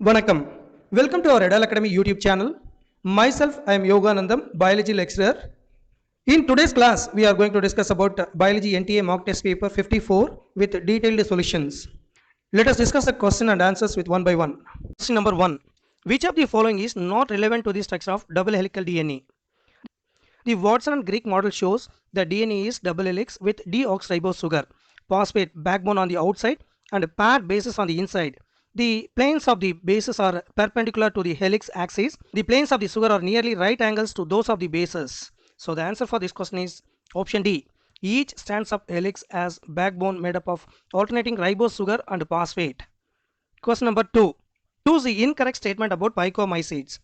Vanakkam. Welcome to our Adal Academy YouTube channel. Myself, I am Yoganandam, biology lecturer. In today's class, we are going to discuss about biology NTA mock test paper 54 with detailed solutions. Let us discuss the question and answers with one by one. Question number 1. Which of the following is not relevant to the structure of double helical DNA? The Watson and Crick model shows that DNA is double helix with deoxyribose sugar, phosphate backbone on the outside and paired bases on the inside. The planes of the bases are perpendicular to the helix axis. The planes of the sugar are nearly right angles to those of the bases. So the answer for this question is option D. Each strands of helix has backbone made up of alternating ribose sugar and phosphate. Question number 2. Choose the incorrect statement about phycomycetes.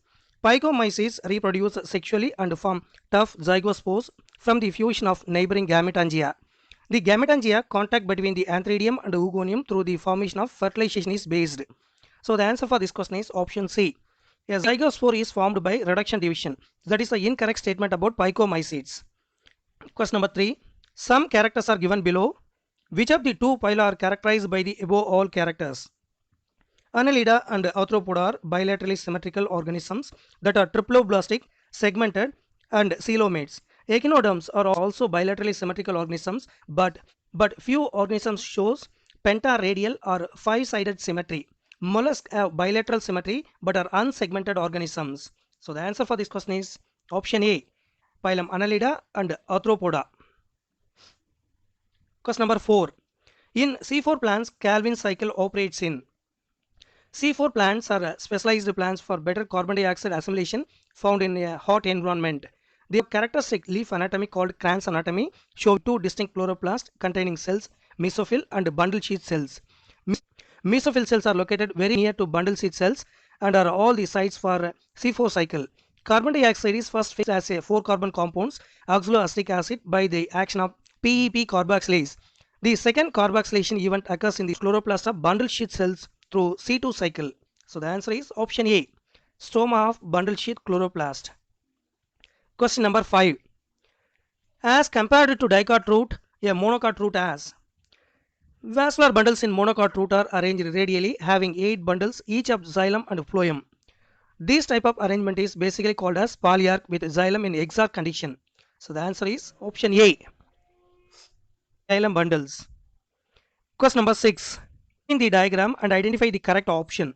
Phycomycetes reproduce sexually and form tough zygospores from the fusion of neighboring gametangia. The gametangia contact between the antheridium and oogonium through the formation of fertilization is based. So the answer for this question is option C. A zygospore is formed by reduction division. That is the incorrect statement about phycomycetes. Question number 3. Some characters are given below. Which of the two phyla are characterized by the above all characters? Annelida and Arthropoda are bilaterally symmetrical organisms that are triploblastic, segmented, and coelomates. Echinoderms are also bilaterally symmetrical organisms, but few organisms shows pentaradial or five-sided symmetry. Mollusks have bilateral symmetry but are unsegmented organisms. So the answer for this question is option A, phylum Annelida and Arthropoda. Question number 4. In C4 plants, Calvin cycle operates in. C4 plants are specialized plants for better carbon dioxide assimilation found in a hot environment. They have characteristic leaf anatomy called Kranz anatomy, show two distinct chloroplasts containing cells, mesophyll and bundle sheath cells. Mesophyll cells are located very near to bundle sheath cells and are all the sites for C4 cycle. Carbon dioxide is first fixed as a 4-carbon compounds, oxaloacetic acid, by the action of PEP carboxylase. The second carboxylation event occurs in the chloroplast of bundle sheath cells through C2 cycle. So the answer is option A, stroma of bundle sheath chloroplast. Question number 5. As compared to dicot root, a monocot root has. Vascular bundles in monocot root are arranged radially, having 8 bundles each of xylem and phloem. This type of arrangement is basically called as polyarch with xylem in exarch condition. So the answer is option A, xylem bundles. Question number 6. In the diagram and identify the correct option.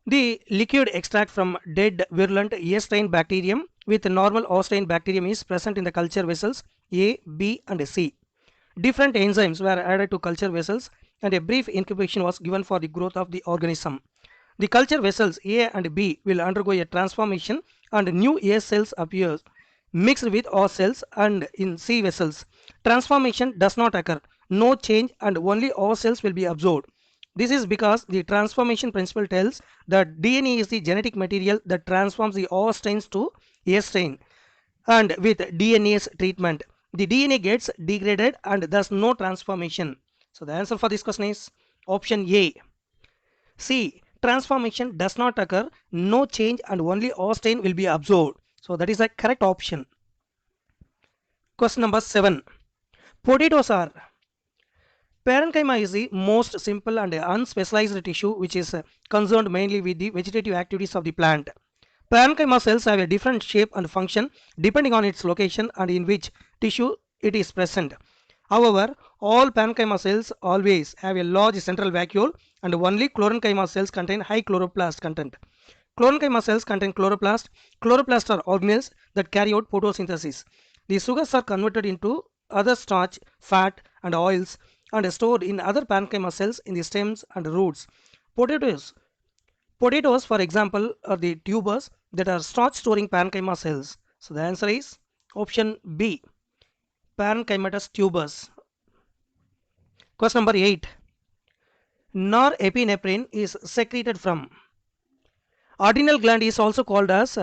The liquid extract from dead virulent A strain bacterium with normal O strain bacterium is present in the culture vessels A, B and C. Different enzymes were added to culture vessels and a brief incubation was given for the growth of the organism. The culture vessels A and B will undergo a transformation and new A cells appear mixed with O cells, and in C vessels transformation does not occur. No change and only O cells will be absorbed. This is because the transformation principle tells that DNA is the genetic material that transforms the O strains to A strain, and with DNase treatment the DNA gets degraded and thus no transformation. So the answer for this question is option A. C. Transformation does not occur, no change and only O strain will be absorbed. So that is the correct option. Question number 7. Potatoes are. Parenchyma is the most simple and unspecialized tissue which is concerned mainly with the vegetative activities of the plant. Parenchyma cells have a different shape and function depending on its location and in which tissue it is present. However, all parenchyma cells always have a large central vacuole and only chlorenchyma cells contain high chloroplast content. Chlorenchyma cells contain chloroplast. Chloroplasts are organelles that carry out photosynthesis. The sugars are converted into other starch, fat and oils and stored in other parenchyma cells in the stems and roots. Potatoes, for example, are the tubers that are starch storing parenchyma cells. So the answer is option B, parenchymatous tubers. Question number 8. Norepinephrine is secreted from. Adrenal gland is also called as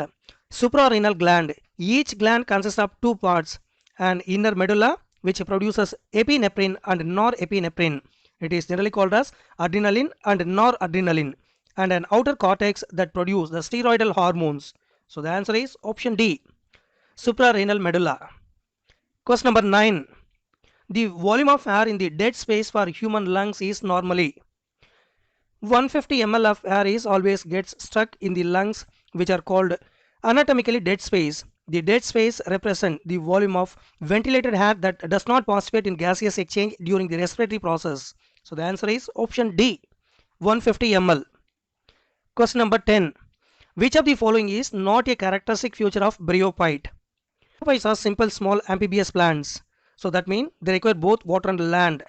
suprarenal gland. Each gland consists of two parts, an inner medulla which produces epinephrine and norepinephrine. It is generally called as adrenaline and noradrenaline, and an outer cortex that produces the steroidal hormones. So the answer is option D, suprarenal medulla. Question number 9. The volume of air in the dead space for human lungs is normally. 150 ml of air is always gets stuck in the lungs, which are called anatomically dead space. The dead space represent the volume of ventilated air that does not participate in gaseous exchange during the respiratory process. So the answer is option D, 150 ml. Question number 10. Which of the following is not a characteristic feature of bryophyte? Bryophytes are simple small amphibious plants. So that means they require both water and land.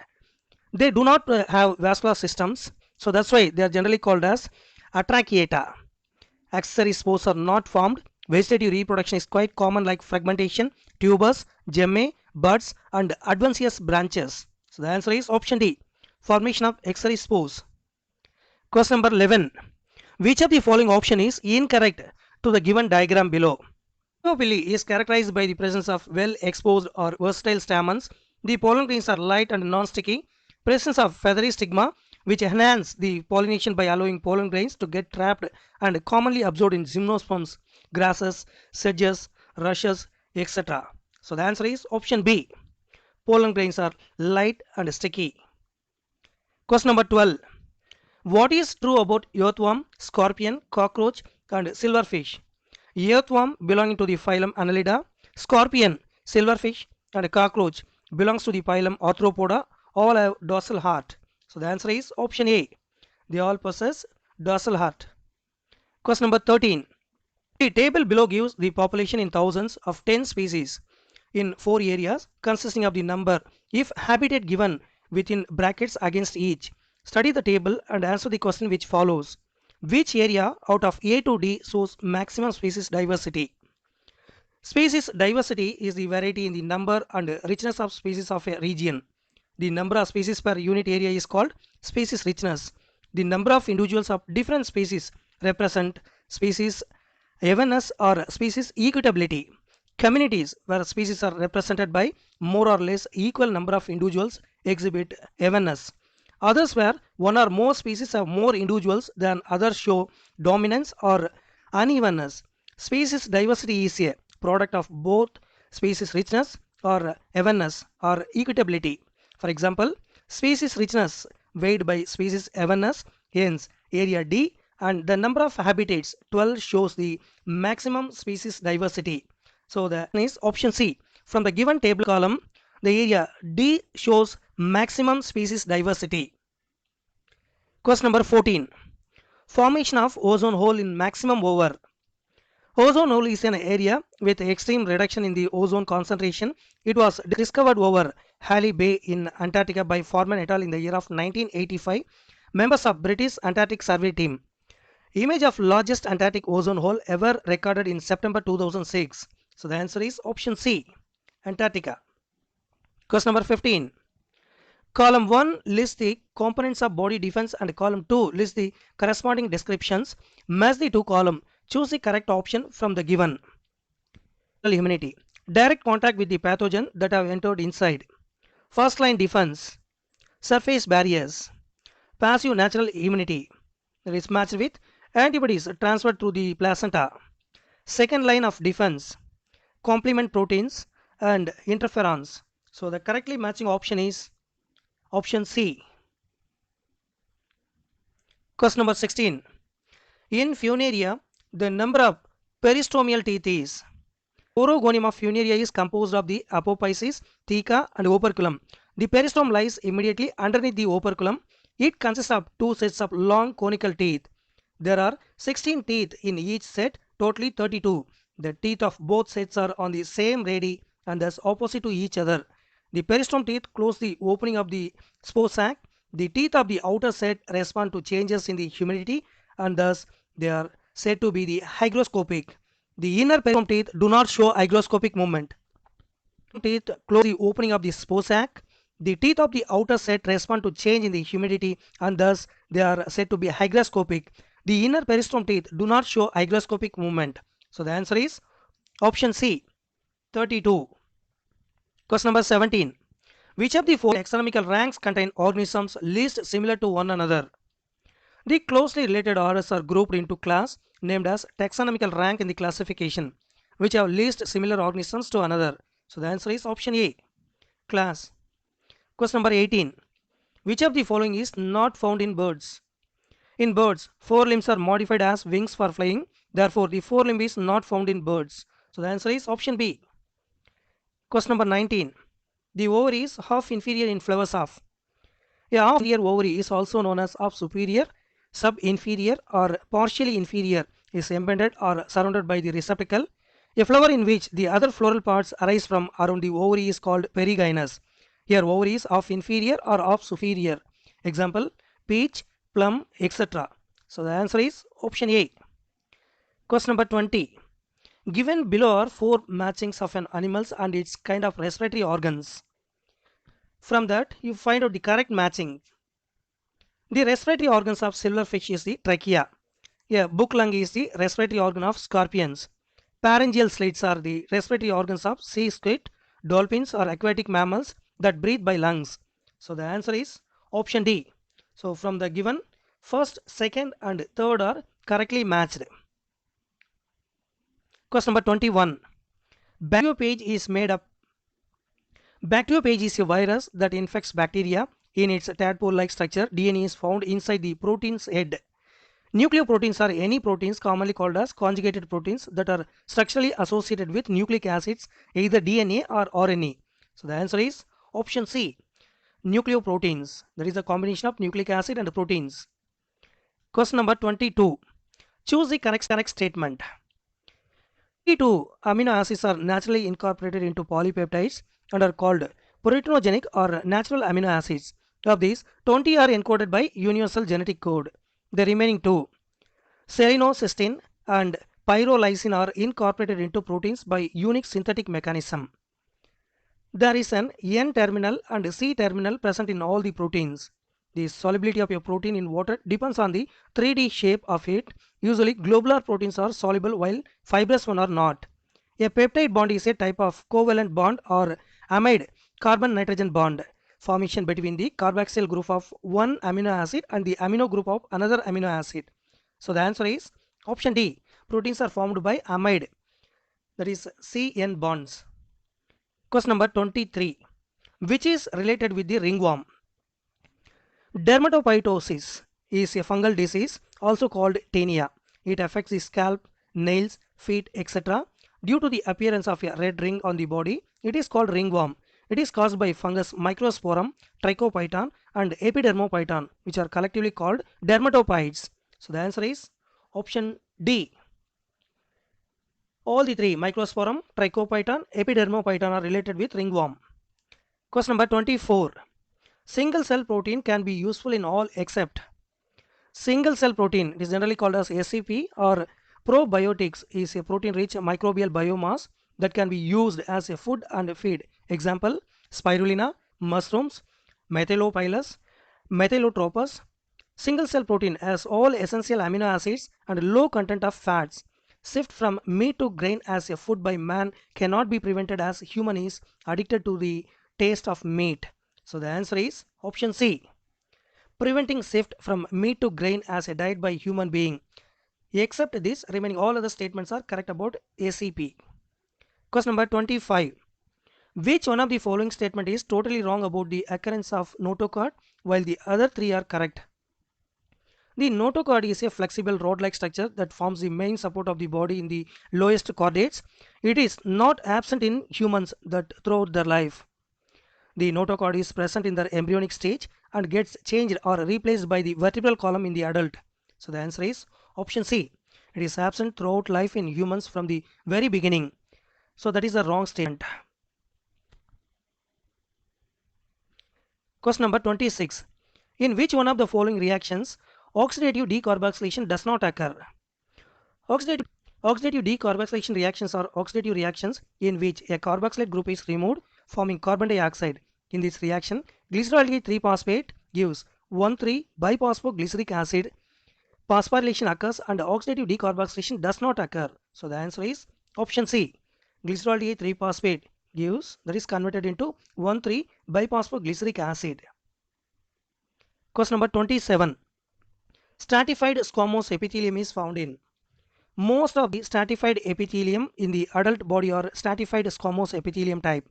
They do not have vascular systems. So that's why they are generally called as atracheata. Accessory spores are not formed. Vegetative reproduction is quite common like fragmentation, tubers, gemmae, buds and adventitious branches. So the answer is option D, formation of accessory spores. Question number 11. Which of the following option is incorrect to the given diagram below? Bryophyly is characterized by the presence of well exposed or versatile stamens. The pollen grains are light and non-sticky. Presence of feathery stigma which enhance the pollination by allowing pollen grains to get trapped and commonly absorbed in gymnosperms, grasses, sedges, rushes, etc. So the answer is option B. Pollen grains are light and sticky. Question number 12. What is true about earthworm, scorpion, cockroach and silverfish? Earthworm belonging to the phylum Annelida, scorpion, silverfish and cockroach belongs to the phylum Arthropoda. All have dorsal heart. So the answer is option A. They all possess dorsal heart. Question number 13. The table below gives the population in thousands of 10 species in 4 areas consisting of the number if habitat given within brackets against each. Study the table and answer the question which follows. Which area out of A to D shows maximum species diversity? Species diversity is the variety in the number and richness of species of a region. The number of species per unit area is called species richness. The number of individuals of different species represent species evenness or species equitability. Communities where species are represented by more or less equal number of individuals exhibit evenness. Others where one or more species have more individuals than others show dominance or unevenness. Species diversity is a product of both species richness or evenness or equitability. For example, species richness weighed by species evenness, hence area D, and the number of habitats 12 shows the maximum species diversity. So the is option C. From the given table column, the area D shows maximum species diversity. Question number 14. Formation of ozone hole in maximum over. Ozone hole is an area with extreme reduction in the ozone concentration. It was discovered over Halley Bay in Antarctica by Forman et al. In the year of 1985. Members of British Antarctic Survey Team. Image of largest Antarctic ozone hole ever recorded in September 2006. So the answer is option C, Antarctica. Question number 15. Column 1 lists the components of body defense and column 2 lists the corresponding descriptions. Match the two columns. Choose the correct option from the given. Immunity. Direct contact with the pathogen that have entered inside. First line defense. Surface barriers. Passive natural immunity. That is matched with antibodies transferred through the placenta. Second line of defense. Complement proteins and interferons. So the correctly matching option is option C. Question number 16. In Funaria, the number of peristomial teeth is. Orogonium of Funaria is composed of the apophysis, theca and operculum. The peristome lies immediately underneath the operculum. It consists of two sets of long conical teeth. There are 16 teeth in each set, totally 32. The teeth of both sets are on the same radii and thus opposite to each other. The peristome teeth close the opening of the spore sac. The teeth of the outer set respond to changes in the humidity and thus they are said to be the hygroscopic. The inner peristome teeth do not show hygroscopic movement. Teeth close the opening of the spore sac. The teeth of the outer set respond to change in the humidity and thus they are said to be hygroscopic. The inner peristome teeth do not show hygroscopic movement. So the answer is option C, 32. Question number 17. Which of the four taxonomical ranks contain organisms least similar to one another? The closely related orders are grouped into class named as taxonomical rank in the classification, which have least similar organisms to another. So the answer is option A, class. Question number 18. Which of the following is not found in birds? In birds, forelimbs are modified as wings for flying. Therefore, the forelimb is not found in birds. So the answer is option B. Question number 19. The ovary is half inferior in flowers of. A half inferior ovary is also known as half superior, sub-inferior or partially inferior is embedded or surrounded by the receptacle. A flower in which the other floral parts arise from around the ovary is called perigynous. Here ovary is half inferior or half superior. Example, peach, plum, etc. So the answer is option A. Question number 20. Given below are four matchings of an animal's and its kind of respiratory organs. From that, you find out the correct matching. The respiratory organs of silverfish is the trachea. A book lung is the respiratory organ of scorpions. Pharyngeal slits are the respiratory organs of sea squid, dolphins or aquatic mammals that breathe by lungs. So the answer is option D. So from the given, first, second and third are correctly matched. Question number 21. Bacteriophage is made up. Bacteriophage is a virus that infects bacteria. In its tadpole-like structure, DNA is found inside the protein's head. Nucleoproteins are any proteins commonly called as conjugated proteins that are structurally associated with nucleic acids, either DNA or RNA. So the answer is option C. Nucleoproteins. That is a combination of nucleic acid and proteins. Question number 22. Choose the correct statement. 22 amino acids are naturally incorporated into polypeptides and are called proteinogenic or natural amino acids. Of these, 20 are encoded by universal genetic code. The remaining two, selenocysteine and pyrrolysine, are incorporated into proteins by unique synthetic mechanism. There is an N-terminal and C-terminal present in all the proteins. The solubility of a protein in water depends on the 3D shape of it. Usually, globular proteins are soluble while fibrous ones are not. A peptide bond is a type of covalent bond or amide carbon-nitrogen bond formation between the carboxyl group of one amino acid and the amino group of another amino acid. So the answer is option D. Proteins are formed by amide, that is CN bonds. Question number 23. Which is related with the ringworm? Dermatophytosis is a fungal disease also called tinea. It affects the scalp, nails, feet, etc. Due to the appearance of a red ring on the body, it is called ringworm. It is caused by fungus Microsporum, Trichophyton and Epidermophyton, which are collectively called dermatophytes. So the answer is option D. All the three, Microsporum, Trichophyton, Epidermophyton, are related with ringworm. Question number 24. Single cell protein can be useful in all except. Single cell protein, it is generally called as SCP, or probiotics, is a protein rich microbial biomass that can be used as a food and feed. Example, spirulina, mushrooms, Methylophilus, Methylotropus. Single cell protein has all essential amino acids and low content of fats. Shift from meat to grain as a food by man cannot be prevented as human is addicted to the taste of meat. So the answer is option C. Preventing shift from meat to grain as a diet by human being. Except this, remaining all other statements are correct about ACP. Question number 25. Which one of the following statement is totally wrong about the occurrence of notochord while the other three are correct? The notochord is a flexible rod-like structure that forms the main support of the body in the lowest chordates. It is not absent in humans that throughout their life. The notochord is present in the embryonic stage and gets changed or replaced by the vertebral column in the adult. So the answer is option C. It is absent throughout life in humans from the very beginning. So that is a wrong statement. Question number 26. In which one of the following reactions oxidative decarboxylation does not occur? Oxidative decarboxylation reactions are oxidative reactions in which a carboxylate group is removed, forming carbon dioxide. In this reaction, glycerol 3-phosphate gives 1,3-biphosphoglyceric acid. Phosphorylation occurs and oxidative decarboxylation does not occur. So the answer is option C. Glycerol 3-phosphate gives, that is converted into 1,3-biphosphoglyceric acid. Question number 27. Stratified squamous epithelium is found in. Most of the stratified epithelium in the adult body are stratified squamous epithelium type.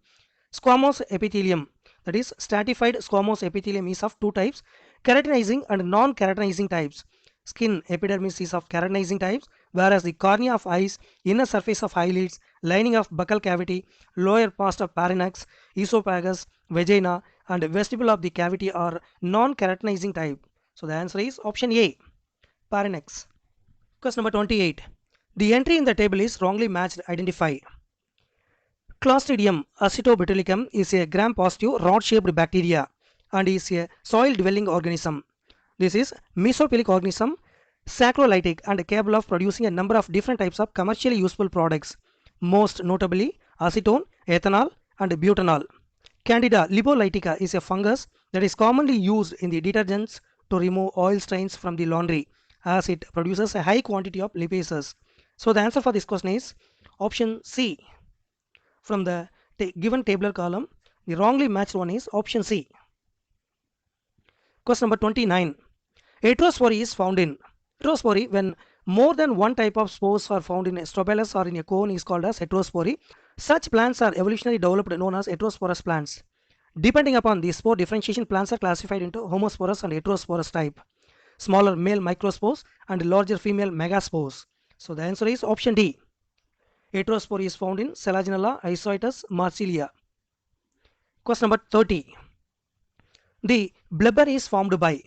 Squamous epithelium, that is stratified squamous epithelium, is of two types, keratinizing and non-keratinizing types. skin epidermis is of keratinizing types, whereas the cornea of eyes, inner surface of eyelids, lining of buccal cavity, lower part of pharynx, esophagus, vagina, and vestibule of the cavity are non-keratinizing type. So the answer is option A, pharynx. Question number 28. The entry in the table is wrongly matched. Identify. Clostridium acetobutylicum is a gram-positive rod-shaped bacteria and is a soil-dwelling organism. This is mesophilic organism, saccharolytic and capable of producing a number of different types of commercially useful products, most notably acetone, ethanol, and butanol. Candida lipolytica is a fungus that is commonly used in the detergents to remove oil stains from the laundry, as it produces a high quantity of lipases. So the answer for this question is option C. From the given tabular column, the wrongly matched one is option C. Question number 29. Heterospory is found in. Heterospory, when more than one type of spores are found in a strobilus or in a cone, is called as heterospory. Such plants are evolutionarily developed known as heterosporous plants. Depending upon the spore differentiation, plants are classified into homosporous and heterosporous type. Smaller male microspores and larger female megaspores. So the answer is option D. Heterospory is found in Selaginella, Isoetus, Marsilia. Question number 30. The blubber is formed by.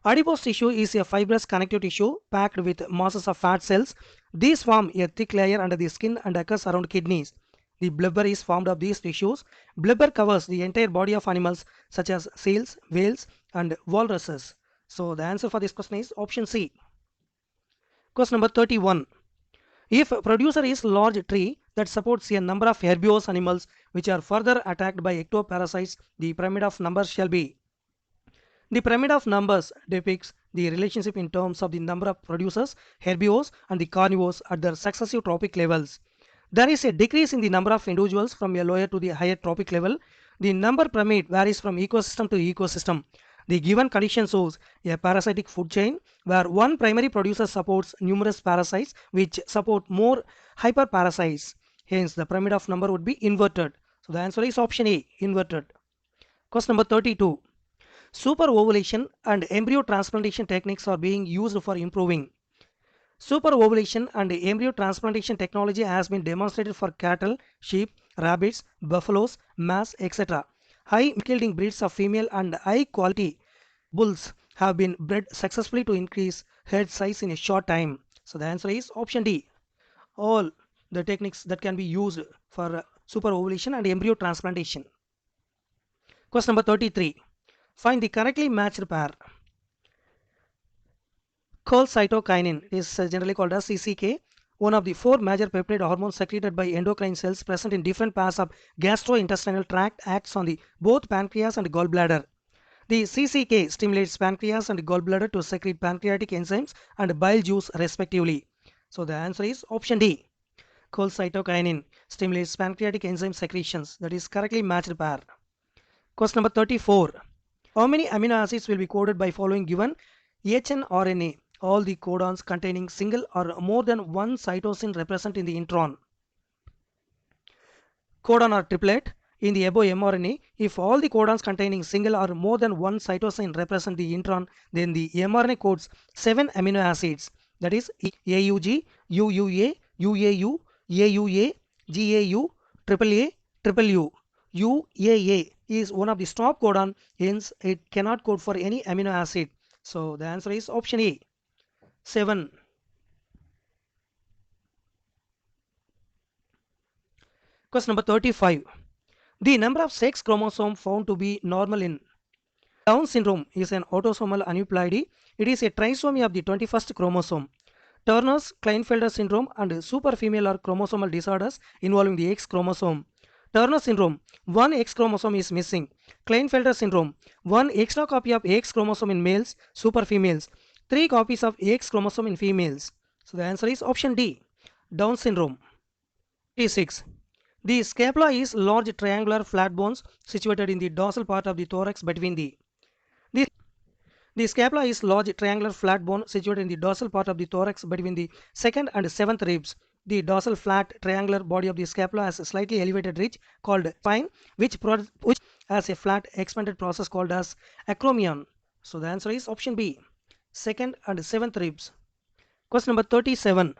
Adipose tissue is a fibrous connective tissue packed with masses of fat cells. These form a thick layer under the skin and occurs around kidneys. The blubber is formed of these tissues. Blubber covers the entire body of animals such as seals, whales, and walruses. So the answer for this question is option C. Question number 31. If producer is large tree that supports a number of herbivorous animals which are further attacked by ectoparasites, the pyramid of numbers shall be. The pyramid of numbers depicts the relationship in terms of the number of producers, herbivores, and the carnivores at their successive trophic levels. There is a decrease in the number of individuals from a lower to the higher trophic level. The number pyramid varies from ecosystem to ecosystem. The given condition shows a parasitic food chain where one primary producer supports numerous parasites which support more hyperparasites. Hence, the pyramid of number would be inverted. So the answer is option A, inverted. Question number 32. Superovulation and embryo transplantation techniques are being used for improving. Superovulation and embryo transplantation technology has been demonstrated for cattle, sheep, rabbits, buffaloes, mares, etc. High milk-yielding breeds of female and high-quality bulls have been bred successfully to increase herd size in a short time. So the answer is option D. All the techniques that can be used for superovulation and embryo transplantation. Question number 33. Find the correctly matched pair. Cholecystokinin is generally called as CCK, one of the four major peptide hormones secreted by endocrine cells present in different parts of gastrointestinal tract, acts on the both pancreas and gallbladder. The CCK stimulates pancreas and gallbladder to secrete pancreatic enzymes and bile juice respectively. So the answer is option D. Cholecystokinin stimulates pancreatic enzyme secretions. That is correctly matched pair. Question number 34. How many amino acids will be coded by following given hnRNA? All the codons containing single or more than one cytosine represent in the intron. Codon or triplet in the above mRNA. If all the codons containing single or more than one cytosine represent the intron, then the mRNA codes 7 amino acids. That is AUG, UUA, UAU, AUA, GAU, AAA, UU. UAA is one of the stop codon, hence it cannot code for any amino acid. So the answer is option A, 7. Question number 35. The number of sex chromosomes found to be normal in Down syndrome is an autosomal aneuploidy. It is a trisomy of the 21st chromosome. Turner's Klinefelter syndrome and superfemale are chromosomal disorders involving the X chromosome. Turner syndrome, one X chromosome is missing. Klinefelter syndrome, one extra copy of X chromosome in males, superfemales, 3 copies of X chromosome in females. So the answer is option D, Down syndrome. 36. The scapula is large triangular flat bones situated in the dorsal part of the thorax between the scapula is large triangular flat bone situated in the dorsal part of the thorax between the second and seventh ribs. The dorsal flat triangular body of the scapula has a slightly elevated ridge called spine, which has a flat expanded process called as acromion. So the answer is option B, second and seventh ribs. Question number 37.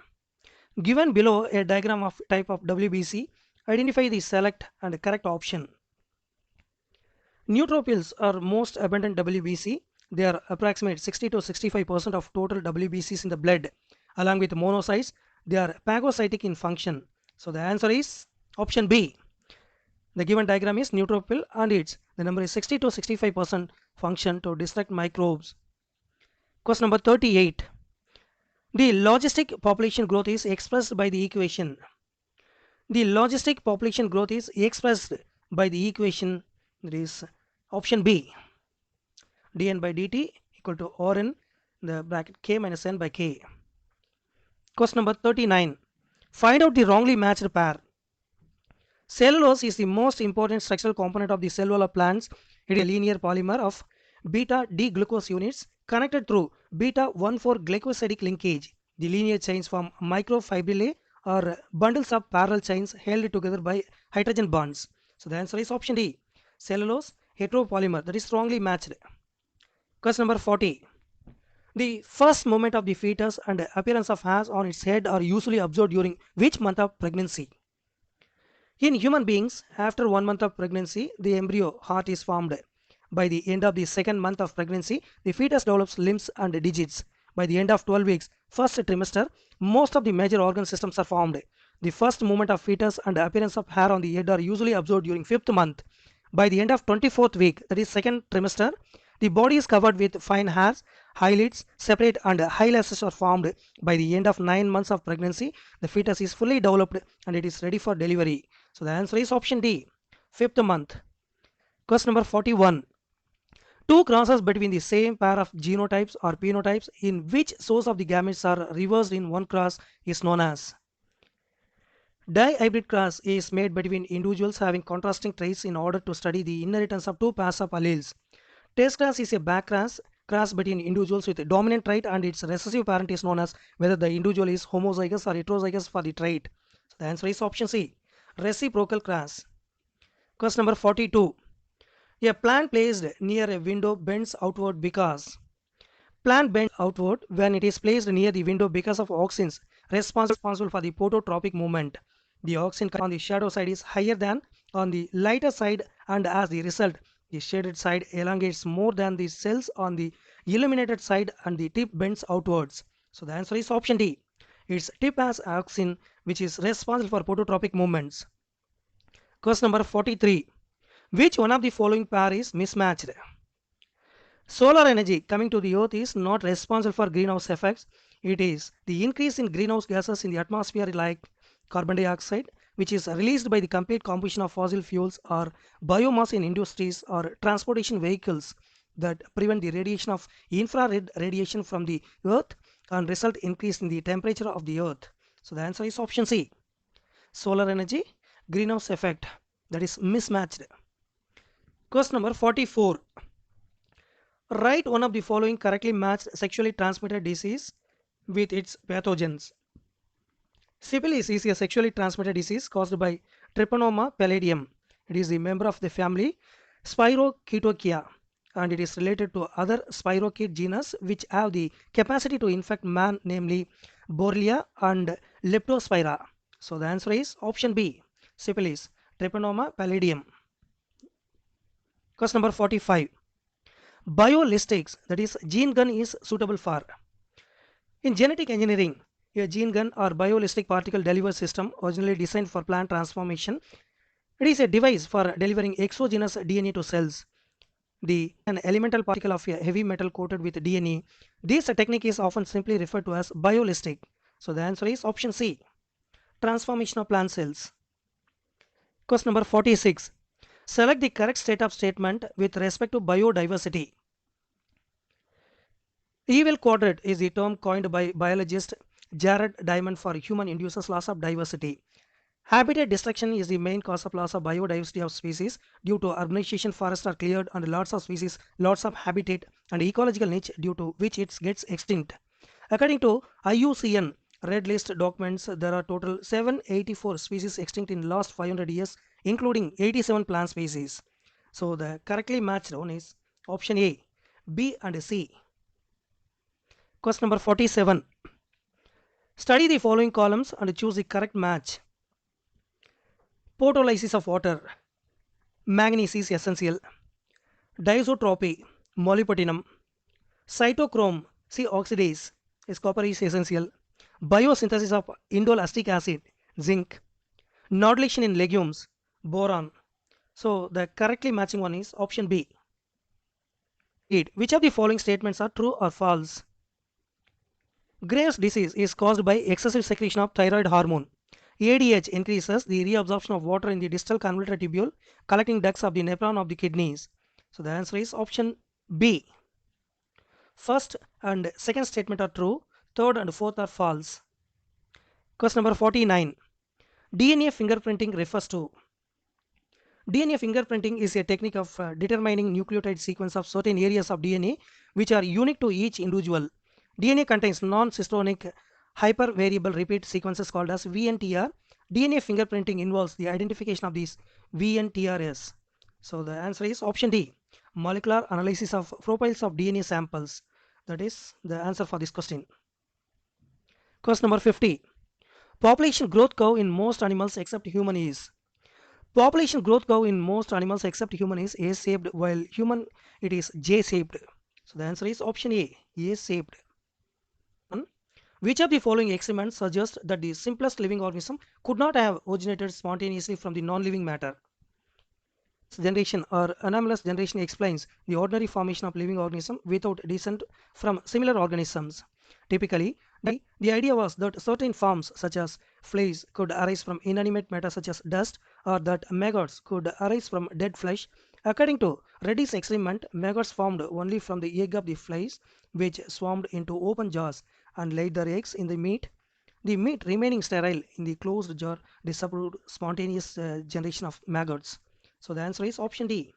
Given below a diagram of type of WBC, identify the select and correct option. Neutrophils are most abundant WBC. They are approximate 60 to 65% of total WBCs in the blood. Along with monocytes, they are phagocytic in function. So the answer is option B. The given diagram is neutrophil and the number is 60 to 65% function to destruct microbes. Question number 38. The logistic population growth is expressed by the equation. The logistic population growth is expressed by the equation that is option B. dn by dt equal to Rn the bracket k minus n by k. Question number 39. Find out the wrongly matched pair. Cellulose is the most important structural component of the cellular plants. It is a linear polymer of beta D-glucose units connected through beta 1,4-glycosidic linkage. The linear chains form microfibrillae or bundles of parallel chains held together by hydrogen bonds. So the answer is option D. Cellulose heteropolymer, that is strongly matched. Question number 40. The first movement of the fetus and appearance of hairs on its head are usually observed during which month of pregnancy? In human beings, after 1 month of pregnancy, the embryo heart is formed. By the end of the second month of pregnancy, the fetus develops limbs and digits. By the end of 12 weeks, first trimester, most of the major organ systems are formed. The first movement of fetus and appearance of hair on the head are usually observed during 5th month. By the end of 24th week, that is second trimester, the body is covered with fine hairs, eyelids, separate and eyelashes are formed. By the end of 9 months of pregnancy, the fetus is fully developed and it is ready for delivery. So the answer is option D, 5th month. Question number 41. Two crosses between the same pair of genotypes or phenotypes in which source of the gametes are reversed in one cross is known as. Dihybrid cross is made between individuals having contrasting traits in order to study the inheritance of two pairs of alleles. Test cross is a back cross between individuals with a dominant trait and its recessive parent is known as whether the individual is homozygous or heterozygous for the trait. So the answer is option C, reciprocal cross. Question number 42. A plant placed near a window bends outward because. Plant bends outward when it is placed near the window because of auxins responsible for the phototropic movement. The auxin on the shadow side is higher than on the lighter side, and as the result, the shaded side elongates more than the cells on the illuminated side and the tip bends outwards. So the answer is option D. Its tip has auxin which is responsible for phototropic movements. Question number 43. Which one of the following pair is mismatched? Solar energy coming to the earth is not responsible for greenhouse effects. It is the increase in greenhouse gases in the atmosphere like carbon dioxide, which is released by the complete combustion of fossil fuels or biomass in industries or transportation vehicles that prevent the radiation of infrared radiation from the earth and result increase in the temperature of the earth. So the answer is option C. Solar energy, greenhouse effect, that is mismatched. Question number 44. Write one of the following correctly matched sexually transmitted disease with its pathogens. Syphilis is a sexually transmitted disease caused by Treponema pallidum. It is a member of the family Spirochaetochea and it is related to other spirochete genus which have the capacity to infect man, namely Borrelia and Leptospira. So the answer is option B, syphilis, Treponema pallidum. Question number 45. Biolistics, that is gene gun, is suitable for. In genetic engineering, a gene gun or biolistic particle delivery system originally designed for plant transformation. It is a device for delivering exogenous DNA to cells. An elemental particle of a heavy metal coated with DNA. This technique is often simply referred to as biolistic. So the answer is option C, transformation of plant cells. Question number 46. Select the correct state of statement with respect to biodiversity. Evil quadrant is the term coined by biologist Jared Diamond for human-induced loss of diversity. Habitat destruction is the main cause of loss of biodiversity of species. Due to urbanization, forests are cleared and lots of species, lots of habitat and ecological niche due to which it gets extinct. According to IUCN Red List documents, there are total 784 species extinct in last 500 years, including 87 plant species. So the correctly matched one is option A, B and C. Question number 47. Study the following columns and choose the correct match. Photolysis of water. Manganese is essential. Diisotropy. Molybdenum. Cytochrome. See oxidase. Is copper is essential. Biosynthesis of indole acetic acid. Zinc. Nodulation in legumes. Boron. So the correctly matching one is option B. Which of the following statements are true or false? Graves' disease is caused by excessive secretion of thyroid hormone. ADH increases the reabsorption of water in the distal convoluted tubule, collecting ducts of the nephron of the kidneys. So the answer is option B. First and second statement are true, third and fourth are false. Question number 49. DNA fingerprinting refers to. DNA fingerprinting is a technique of determining nucleotide sequence of certain areas of DNA which are unique to each individual. DNA contains non-cystonic hypervariable repeat sequences called as VNTR. DNA fingerprinting involves the identification of these VNTRs. So the answer is option D. Molecular analysis of profiles of DNA samples. That is the answer for this question. Question number 50. Population growth curve in most animals except human is. Population growth curve in most animals except human is A-shaped, while human it is J-shaped. So the answer is option A, A-shaped. Which of the following experiments suggests that the simplest living organism could not have originated spontaneously from the non-living matter? Generation or anomalous generation explains the ordinary formation of living organism without descent from similar organisms. Typically, the idea was that certain forms such as flies could arise from inanimate matter such as dust, or that maggots could arise from dead flesh. According to Reddy's experiment, maggots formed only from the egg of the flies, which swarmed into open jars and laid their eggs in the meat. The meat remaining sterile in the closed jar disapproved spontaneous generation of maggots. So the answer is option D.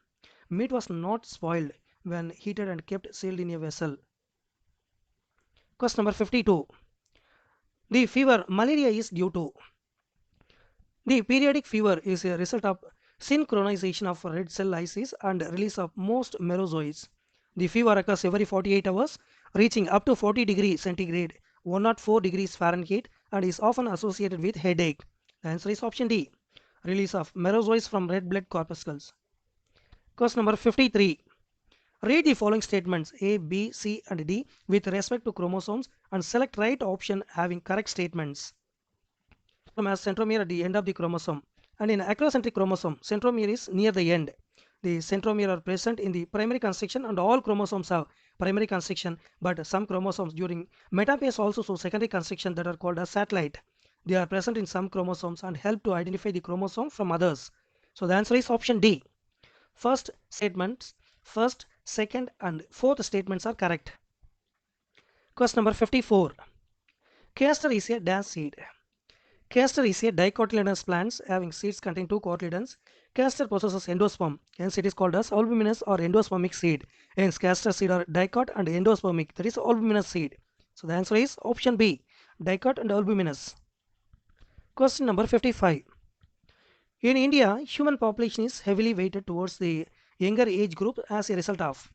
Meat was not spoiled when heated and kept sealed in a vessel. Question number 52. The fever malaria is due to. The periodic fever is a result of synchronization of red cell lysis and release of most merozoites. The fever occurs every 48 hours, reaching up to 40 degrees centigrade, 104 degrees Fahrenheit, and is often associated with headache. The answer is option D. Release of merozoites from red blood corpuscles. Question number 53. Read the following statements A, B, C, and D with respect to chromosomes and select right option having correct statements. Has centromere at the end of the chromosome, and in acrocentric chromosome, centromere is near the end. The centromere are present in the primary constriction, and all chromosomes have primary constriction, but some chromosomes during metaphase also show secondary constriction that are called as satellite. They are present in some chromosomes and help to identify the chromosome from others. So the answer is option D. First, second, and fourth statements are correct. Question number 54. Castor is a dash seed. Castor is a dicotyledonous plant having seeds containing two cotyledons. Castor possesses endosperm, hence it is called as albuminous or endospermic seed. Hence castor seed are dicot and endospermic, that is albuminous seed. So the answer is option B, dicot and albuminous. Question number 55. In India, human population is heavily weighted towards the younger age group as a result of.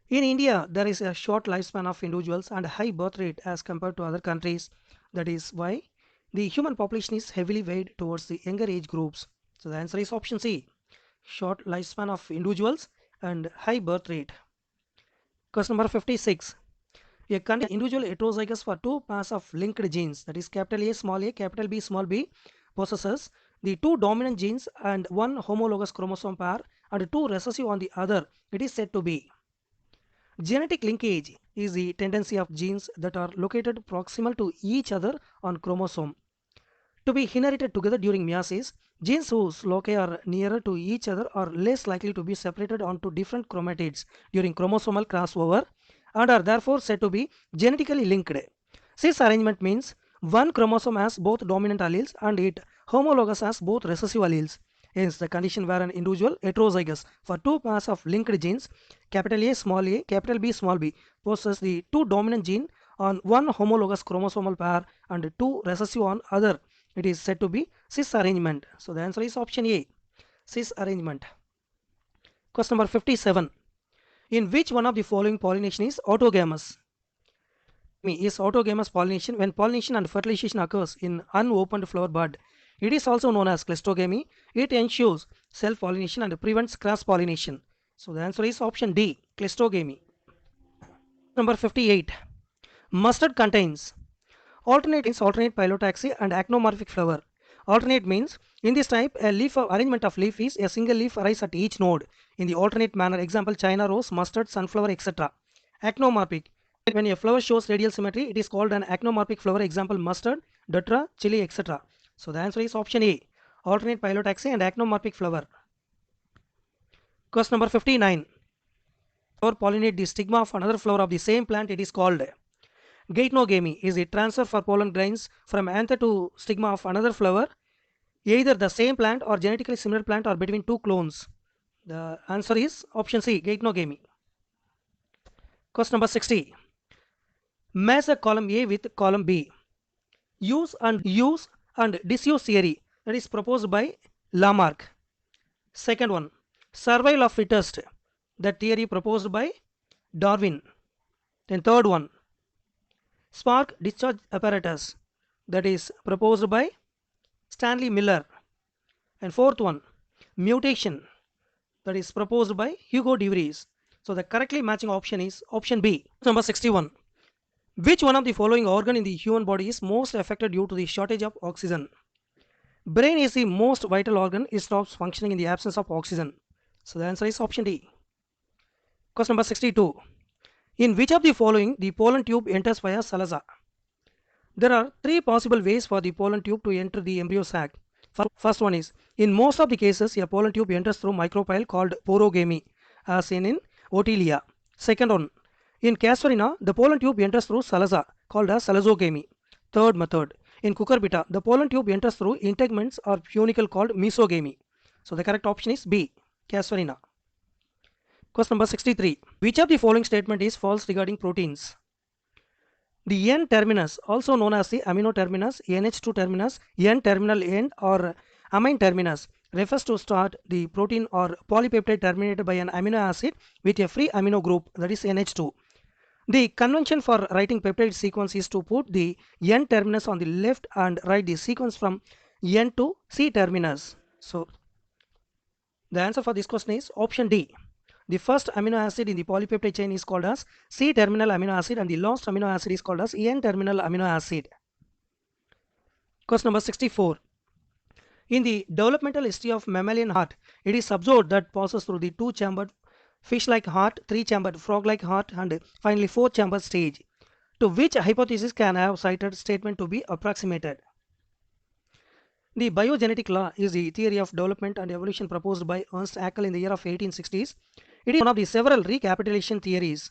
In India, there is a short lifespan of individuals and a high birth rate as compared to other countries. That is why the human population is heavily weighted towards the younger age groups. So the answer is option C, short lifespan of individuals and high birth rate. Question number 56. A individual heterozygous for two pairs of linked genes, that is capital A small a, capital B small b, possesses the two dominant genes and one homologous chromosome pair and two recessive on the other. It is said to be. Genetic linkage is the tendency of genes that are located proximal to each other on chromosome to be inherited together during meiosis. Genes whose loci are nearer to each other are less likely to be separated onto different chromatids during chromosomal crossover and are therefore said to be genetically linked. Cis arrangement means one chromosome has both dominant alleles and it homologous has both recessive alleles. Hence, the condition where an individual heterozygous for two pairs of linked genes, capital A, capital B, small b, possesses the two dominant gene on one homologous chromosomal pair and two recessive on other. It is said to be cis arrangement. So the answer is option A, cis arrangement. Question number 57. In which one of the following pollination is autogamous? Is autogamous pollination when pollination and fertilization occurs in unopened flower bud. It is also known as cleistogamy. It ensures self-pollination and prevents cross-pollination. So the answer is option D, cleistogamy. Number 58. Mustard contains alternate pilotaxy and actinomorphic flower. Alternate means in this type a leaf arrangement of leaf is a single leaf arises at each node in the alternate manner. Example China rose, mustard, sunflower, etc. Actinomorphic, when a flower shows radial symmetry, it is called an actinomorphic flower. Example mustard, datura, chili, etc. So the answer is option A, alternate pilotaxy and actinomorphic flower. Question number 59. Flower pollinate the stigma of another flower of the same plant. It is called geitonogamy. Is a transfer for pollen grains from anther to stigma of another flower, either the same plant or genetically similar plant or between two clones. The answer is option C, geitonogamy. Question number 60. Match a column A with column B. Use and disuse theory that is proposed by Lamarck. Second one, survival of fittest, that theory proposed by Darwin. Then third one, spark discharge apparatus, that is proposed by Stanley Miller. And fourth one, mutation, that is proposed by Hugo de Vries. So the correctly matching option is option B. Number 61. Which one of the following organ in the human body is most affected due to the shortage of oxygen? Brain is the most vital organ. It stops functioning in the absence of oxygen. So the answer is option D. Question number 62. In which of the following the pollen tube enters via salazar? There are three possible ways for the pollen tube to enter the embryo sac. First one is, in most of the cases, a pollen tube enters through micropyle called porogamy, as seen in Otilia. Second one, in Casuarina, the pollen tube enters through salazar, called as salazogamy. Third method, in Cucurbita, the pollen tube enters through integments or funicle called mesogamy. So the correct option is B, Casuarina. Question number 63. Which of the following statement is false regarding proteins? The N terminus, also known as the amino terminus, NH2 terminus, N terminal end or amine terminus, refers to start the protein or polypeptide terminated by an amino acid with a free amino group, that is NH2. The convention for writing peptide sequence is to put the N terminus on the left and write the sequence from N to C terminus. So the answer for this question is option D. The first amino acid in the polypeptide chain is called as C terminal amino acid and the last amino acid is called as N terminal amino acid. Question number 64. In the developmental history of mammalian heart, it is observed that passes through the two-chambered fish-like heart, three-chambered frog-like heart, and finally four-chambered stage. To which hypothesis can I have cited statement to be approximated? The biogenetic law is the theory of development and evolution proposed by Ernst Haeckel in the year of 1860s. It is one of the several recapitulation theories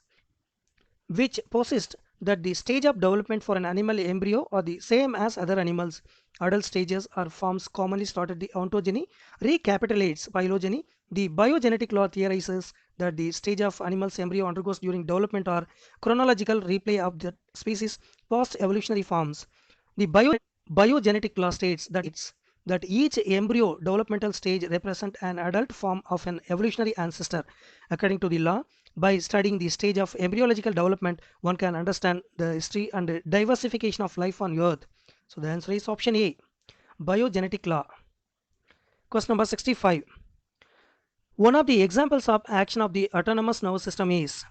which posits that the stage of development for an animal embryo are the same as other animals. Adult stages or forms commonly start at the ontogeny, recapitulates phylogeny. The biogenetic law theorizes that the stage of animal's embryo undergoes during development or chronological replay of the species post evolutionary forms. The biogenetic law states that each embryo developmental stage represents an adult form of an evolutionary ancestor. According to the law, by studying the stage of embryological development, one can understand the history and diversification of life on Earth. So the answer is option A, biogenetic law. Question number 65. One of the examples of action of the autonomous nervous system is: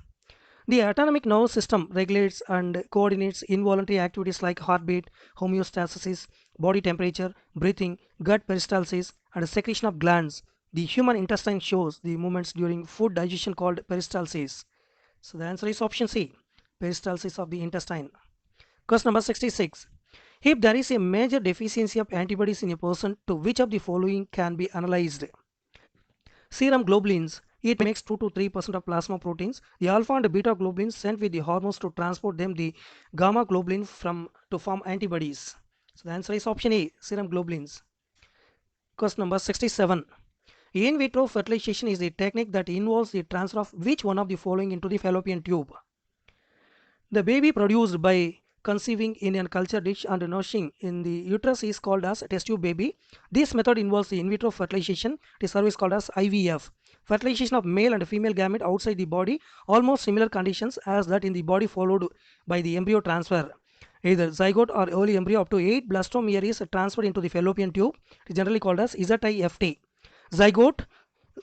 the autonomic nervous system regulates and coordinates involuntary activities like heartbeat, homeostasis, body temperature, breathing, gut peristalsis, and secretion of glands. The human intestine shows the movements during food digestion called peristalsis. So the answer is option C, peristalsis of the intestine. Question number 66. If there is a major deficiency of antibodies in a person, to which of the following can be analyzed? Serum globulins. It makes 2 to 3% of plasma proteins. The alpha and beta globulins sent with the hormones to transport them the gamma globulin to form antibodies. So the answer is option A, serum globulins. Question number 67. In vitro fertilization is the technique that involves the transfer of which one of the following into the fallopian tube? The baby produced by conceiving in a culture dish and nourishing in the uterus is called as test tube baby. This method involves the in vitro fertilization. The service called as IVF. Fertilization of male and female gamete outside the body, almost similar conditions as that in the body, followed by the embryo transfer. Either zygote or early embryo up to 8 blastome year is transferred into the fallopian tube. It is generally called as ZIFT. Zygote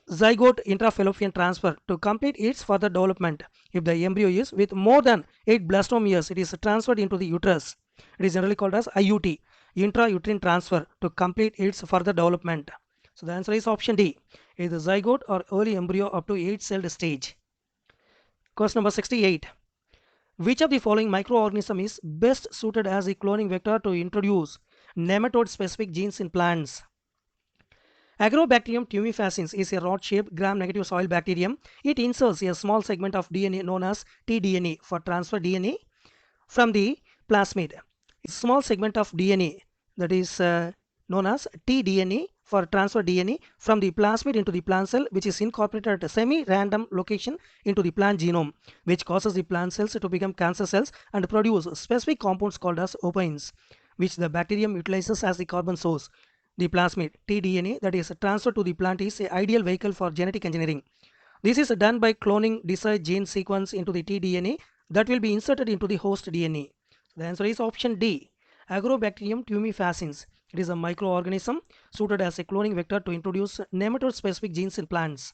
intrafallopian transfer to complete its further development. If the embryo is with more than 8 blastome years, it is transferred into the uterus. It is generally called as IUT, intrauterine transfer, to complete its further development. So the answer is option D, either zygote or early embryo up to 8-celled stage. Question number 68. Which of the following microorganism is best suited as a cloning vector to introduce nematode-specific genes in plants? Agrobacterium tumefaciens is a rod-shaped gram-negative soil bacterium. It inserts a small segment of DNA known as tDNA for transfer DNA from the plasmid. A small segment of DNA, that is known as tDNA, for transfer DNA from the plasmid into the plant cell, which is incorporated at a semi-random location into the plant genome, which causes the plant cells to become cancer cells and produce specific compounds called as opines, which the bacterium utilizes as the carbon source. The plasmid tDNA that is transferred to the plant is an ideal vehicle for genetic engineering. This is done by cloning desired gene sequence into the tDNA that will be inserted into the host DNA. The answer is option D, Agrobacterium tumefaciens. It is a microorganism suited as a cloning vector to introduce nematode-specific genes in plants.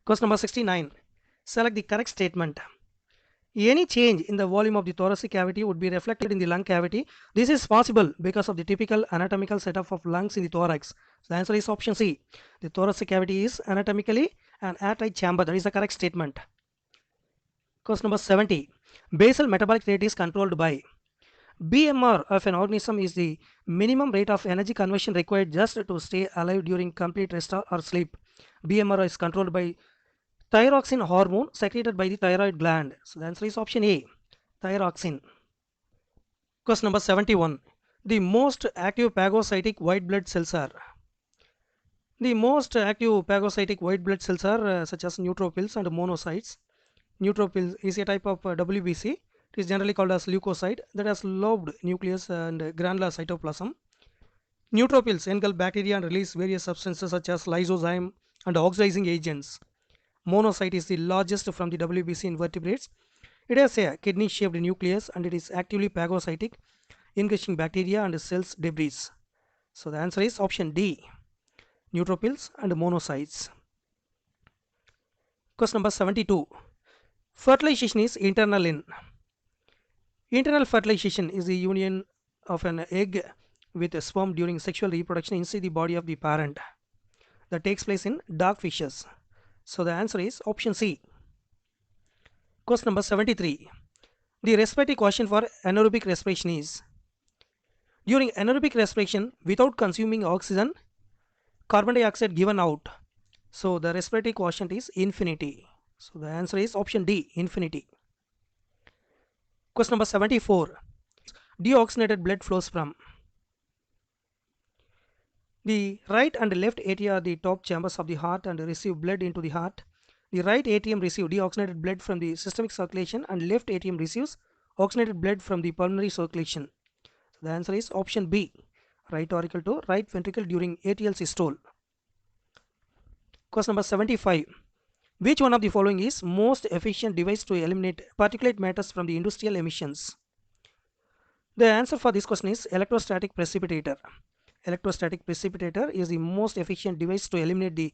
Question number 69. Select the correct statement. Any change in the volume of the thoracic cavity would be reflected in the lung cavity. This is possible because of the typical anatomical setup of lungs in the thorax. So the answer is option C. The thoracic cavity is anatomically an airtight chamber. That is the correct statement. Question number 70. Basal metabolic rate is controlled by. BMR of an organism is the minimum rate of energy conversion required just to stay alive during complete rest or sleep. BMR is controlled by thyroxine hormone secreted by the thyroid gland. So the answer is option A, thyroxine. Question number 71. The most active phagocytic white blood cells are. The most active phagocytic white blood cells are such as neutrophils and monocytes. Neutrophil is a type of WBC. It is generally called as leukocyte that has lobed nucleus and granular cytoplasm. Neutrophils engulf bacteria and release various substances such as lysozyme and oxidizing agents. Monocyte is the largest from the WBC invertebrates. It has a kidney-shaped nucleus and it is actively phagocytic, engulfing bacteria and cells debris. So the answer is option D, neutrophils and monocytes. Question number 72. Fertilization is internal in. Internal fertilization is the union of an egg with a sperm during sexual reproduction inside the body of the parent that takes place in dogfishes. So the answer is option C. Question number 73. The respiratory quotient for anaerobic respiration is. During anaerobic respiration, without consuming oxygen, carbon dioxide given out. So the respiratory quotient is infinity. So the answer is option D, infinity. Question number 74. Deoxygenated blood flows from. The right and left atria are the top chambers of the heart and receive blood into the heart. The right atrium receives deoxygenated blood from the systemic circulation and left atrium receives oxygenated blood from the pulmonary circulation. So the answer is option B, right auricle to right ventricle during atrial systole. Question number 75. Which one of the following is most efficient device to eliminate particulate matters from the industrial emissions? The answer for this question is electrostatic precipitator. Electrostatic precipitator is the most efficient device to eliminate the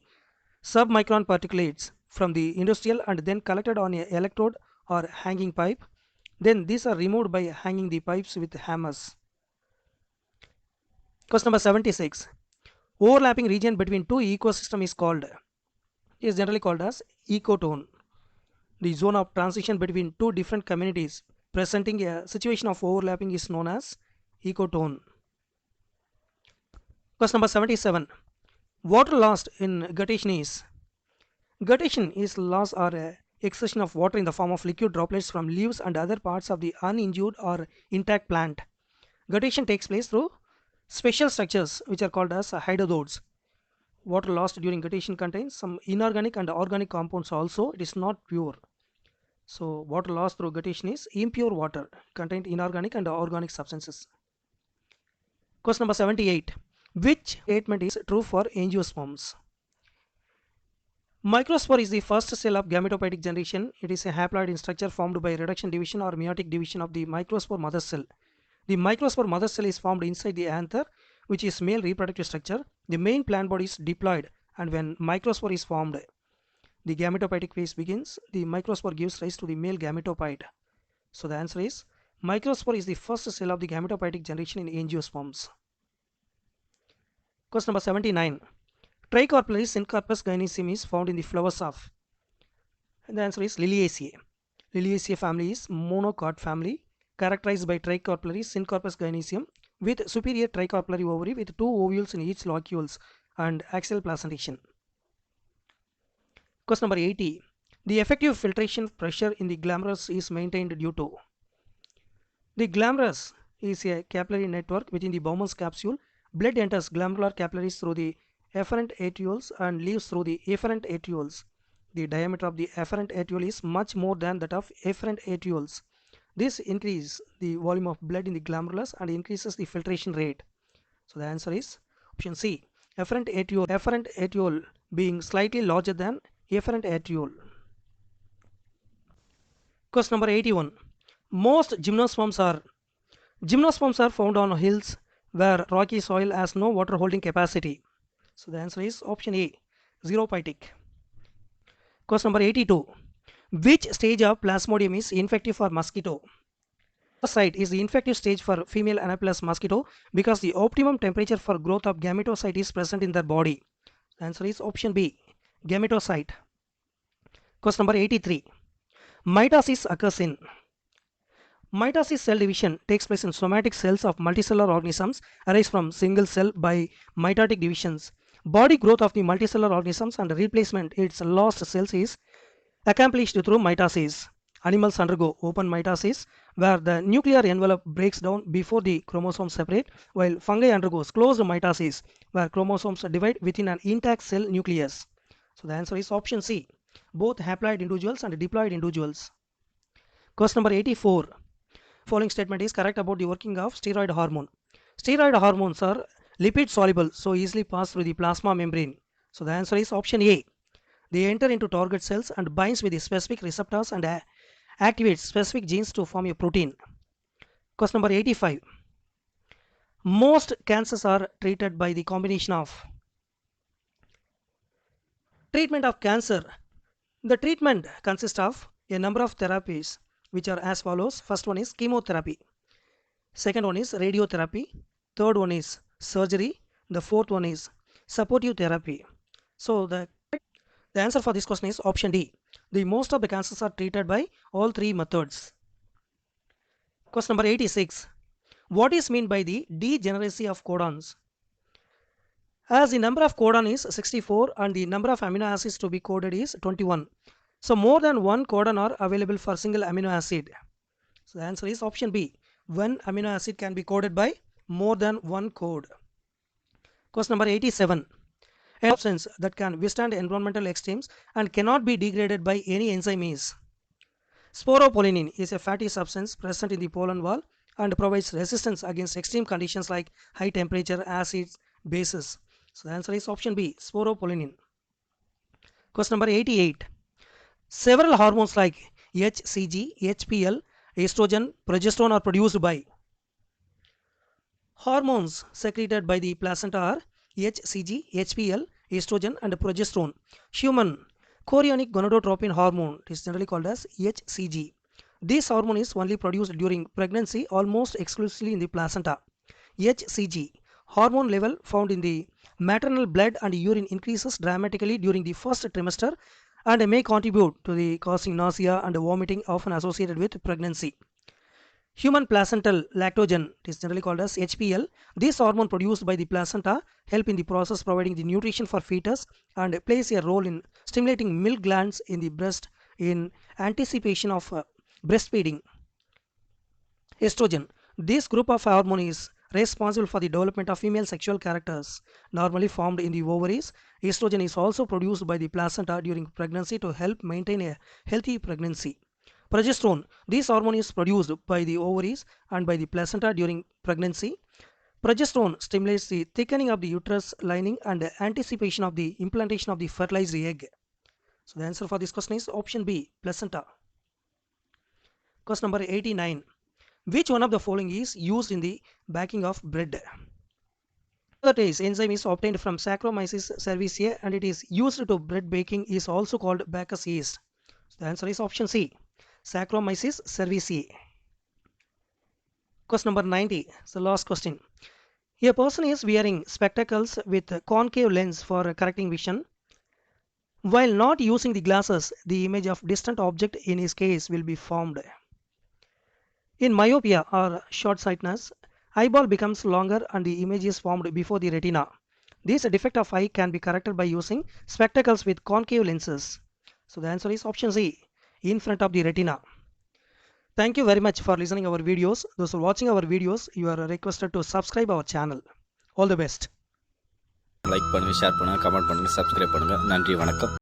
submicron particulates from the industrial and then collected on an electrode or hanging pipe. Then these are removed by hanging the pipes with hammers. Question number 76. Overlapping region between two ecosystems is generally called as ecotone. The zone of transition between two different communities presenting a situation of overlapping is known as ecotone. Question number 77. Water lost in guttation is. Guttation is loss or extraction of water in the form of liquid droplets from leaves and other parts of the uninjured or intact plant. Guttation takes place through special structures which are called as hydrozodes. Water lost during guttation contains some inorganic and organic compounds also. It is not pure. So water lost through guttation is impure water, contained inorganic and organic substances. Question number 78. Which statement is true for angiosperms? Microspore is the first cell of gametopoietic generation. It is a haploid in structure formed by reduction division or meiotic division of the microspore mother cell. The microspore mother cell is formed inside the anther, which is male reproductive structure. The main plant body is diploid, and when microspore is formed, the gametopoietic phase begins. The microspore gives rise to the male gametophyte. So the answer is microspore is the first cell of the gametopoietic generation in angiosperms. Question number 79. Tricorpularis syncarpus gynoecium is found in the flowers of. And the answer is Liliaceae. Liliaceae family is monocot family characterized by Tricorpularis syncarpus gynoecium with superior tricorpulary ovary with 2 ovules in each locules and axial placentation. Question number 80. The effective filtration pressure in the glomerulus is maintained due to. The glomerulus is a capillary network within the Bowman's capsule. Blood enters glomerular capillaries through the efferent arterioles and leaves through the afferent arterioles. The diameter of the afferent arteriole is much more than that of afferent arterioles. This increases the volume of blood in the glomerulus and increases the filtration rate. So the answer is option C. Afferent arteriole being slightly larger than afferent arteriole. Question number 81. Most gymnosperms are found on hills where rocky soil has no water holding capacity. So the answer is option A, xerophytic. Question number 82. Which stage of Plasmodium is infective for mosquito? Site is the infective stage for female Anopheles mosquito because the optimum temperature for growth of gametocyte is present in their body. The answer is option B, gametocyte. Question number 83. Mitosis occurs in. Mitosis cell division takes place in somatic cells of multicellular organisms arise from single cell by mitotic divisions. Body growth of the multicellular organisms and replacement its lost cells is accomplished through mitosis. Animals undergo open mitosis where the nuclear envelope breaks down before the chromosomes separate, while fungi undergoes closed mitosis where chromosomes divide within an intact cell nucleus. So the answer is option C, both haploid individuals and diploid individuals. Question number 84. Following statement is correct about the working of steroid hormone. Steroid hormones are lipid soluble, so easily pass through the plasma membrane. So the answer is option A. They enter into target cells and binds with the specific receptors and activates specific genes to form a protein. Question number 85. Most cancers are treated by the combination of. Treatment of cancer. The treatment consists of a number of therapies which are as follows. First one is chemotherapy. Second one is radiotherapy. Third one is surgery. The fourth one is supportive therapy. So the answer for this question is option D. The most of the cancers are treated by all three methods. Question number 86. What is meant by the degeneracy of codons? As the number of codon is 64 and the number of amino acids to be coded is 21. So more than one codon are available for single amino acid. So the answer is option B. One amino acid can be coded by more than one code. Question number 87. An substance that can withstand environmental extremes and cannot be degraded by any enzyme is. Sporopollenin is a fatty substance present in the pollen wall and provides resistance against extreme conditions like high temperature, acids, bases. So the answer is option B, sporopollenin. Question number 88. Several hormones like HCG, HPL, estrogen, progesterone are produced by. Hormones secreted by the placenta are HCG, HPL, estrogen and progesterone. Human chorionic gonadotropin hormone is generally called as HCG. This hormone is only produced during pregnancy almost exclusively in the placenta. HCG hormone level found in the maternal blood and urine increases dramatically during the first trimester and may contribute to the causing nausea and vomiting often associated with pregnancy. Human placental lactogen is generally called as HPL. This hormone produced by the placenta help in the process providing the nutrition for fetus and plays a role in stimulating milk glands in the breast in anticipation of breastfeeding. Estrogen. This group of hormone is responsible for the development of female sexual characters normally formed in the ovaries. Estrogen is also produced by the placenta during pregnancy to help maintain a healthy pregnancy. Progesterone. This hormone is produced by the ovaries and by the placenta during pregnancy. Progesterone stimulates the thickening of the uterus lining and anticipation of the implantation of the fertilized egg. So the answer for this question is option B, placenta. Question number 89. Which one of the following is used in the baking of bread? That enzyme is obtained from Saccharomyces cerevisiae and it is used to bread baking is also called baker's yeast. So the answer is option C, Saccharomyces cerevisiae. Question number 90, the last question. A person is wearing spectacles with a concave lens for correcting vision. While not using the glasses, the image of distant object in his case will be formed. In myopia or short-sightedness, eyeball becomes longer and the image is formed before the retina. This defect of eye can be corrected by using spectacles with concave lenses. So the answer is option C, in front of the retina. Thank you very much for listening our videos. Those who are watching our videos, you are requested to subscribe our channel. All the best. Like பண்ணுங்கள், share பண்ணுங்கள், comment பண்ணுங்கள், subscribe பண்ணுங்கள். நன்றி, வணக்கம்.